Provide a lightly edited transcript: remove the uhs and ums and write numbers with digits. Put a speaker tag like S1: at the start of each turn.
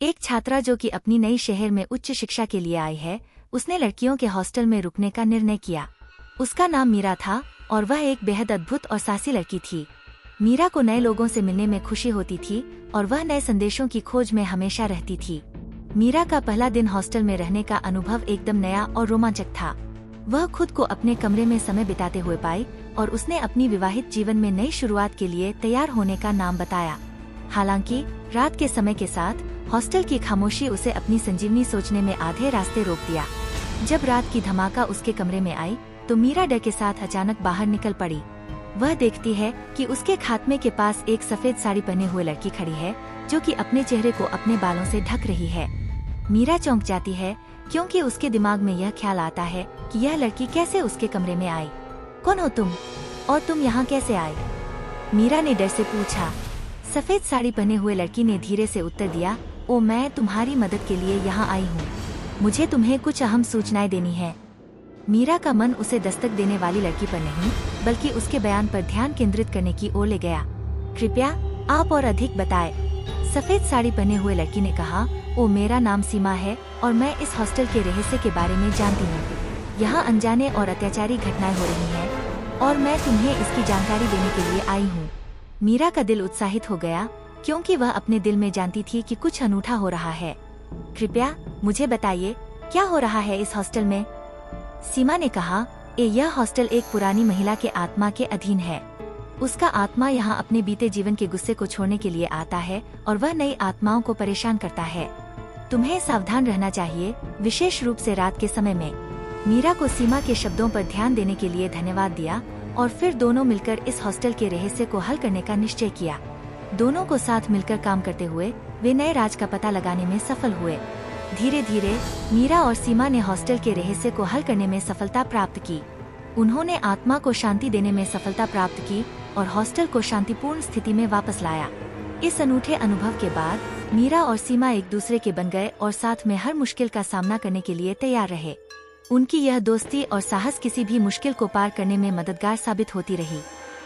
S1: एक छात्रा जो कि अपनी नई शहर में उच्च शिक्षा के लिए आई है, उसने लड़कियों के हॉस्टल में रुकने का निर्णय किया। उसका नाम मीरा था और वह एक बेहद अद्भुत और साहसी लड़की थी। मीरा को नए लोगों से मिलने में खुशी होती थी और वह नए संदेशों की खोज में हमेशा रहती थी। मीरा का पहला दिन हॉस्टल में रहने का अनुभव एकदम नया और रोमांचक था। वह खुद को अपने कमरे में समय बिताते हुए पाई और उसने अपनी विवाहित जीवन में नई शुरुआत के लिए तैयार होने का नाम बताया। हालांकि रात के समय के साथ हॉस्टल की खामोशी उसे अपनी संजीवनी सोचने में आधे रास्ते रोक दिया। जब रात की धमाका उसके कमरे में आई तो मीरा डर के साथ अचानक बाहर निकल पड़ी। वह देखती है कि उसके खात्मे के पास एक सफेद साड़ी पहने हुए लड़की खड़ी है जो कि अपने चेहरे को अपने बालों से ढक रही है। मीरा चौंक जाती है क्योंकि उसके दिमाग में यह ख्याल आता है कि यह लड़की कैसे उसके कमरे में आई। कौन हो तुम और तुम यहाँ कैसे आए? मीरा ने डर से पूछा। सफेद साड़ी पहने हुए लड़की ने धीरे से उत्तर दिया, ओ मैं तुम्हारी मदद के लिए यहाँ आई हूँ। मुझे तुम्हें कुछ अहम सूचनाएं देनी है। मीरा का मन उसे दस्तक देने वाली लड़की पर नहीं बल्कि उसके बयान पर ध्यान केंद्रित करने की ओर ले गया। कृपया आप और अधिक बताएं। सफेद साड़ी पहने हुए लड़की ने कहा, ओ मेरा नाम सीमा है और मैं इस हॉस्टल के रहस्य के बारे में जानती हूँ। यहाँ अनजाने और अत्याचारी घटनाएं हो रही हैं और मैं तुम्हें इसकी जानकारी देने के लिए आई हूँ। मीरा का दिल उत्साहित हो गया क्योंकि वह अपने दिल में जानती थी कि कुछ अनूठा हो रहा है। कृपया मुझे बताइए क्या हो रहा है इस हॉस्टल में? सीमा ने कहा, यह हॉस्टल एक पुरानी महिला के आत्मा के अधीन है। उसका आत्मा यहाँ अपने बीते जीवन के गुस्से को छोड़ने के लिए आता है और वह नई आत्माओं को परेशान करता है। तुम्हें सावधान रहना चाहिए, विशेष रूप से रात के समय में। मीरा को सीमा के शब्दों पर ध्यान देने के लिए धन्यवाद दिया और फिर दोनों मिलकर इस हॉस्टल के रहस्य को हल करने का निश्चय किया। दोनों को साथ मिलकर काम करते हुए वे नए राज का पता लगाने में सफल हुए। धीरे धीरे मीरा और सीमा ने हॉस्टल के रहस्य को हल करने में सफलता प्राप्त की। उन्होंने आत्मा को शांति देने में सफलता प्राप्त की और हॉस्टल को शांतिपूर्ण स्थिति में वापस लाया। इस अनूठे अनुभव के बाद मीरा और सीमा एक दूसरे के बन गए और साथ में हर मुश्किल का सामना करने के लिए तैयार रहे। उनकी यह दोस्ती और साहस किसी भी मुश्किल को पार करने में मददगार साबित होती रही।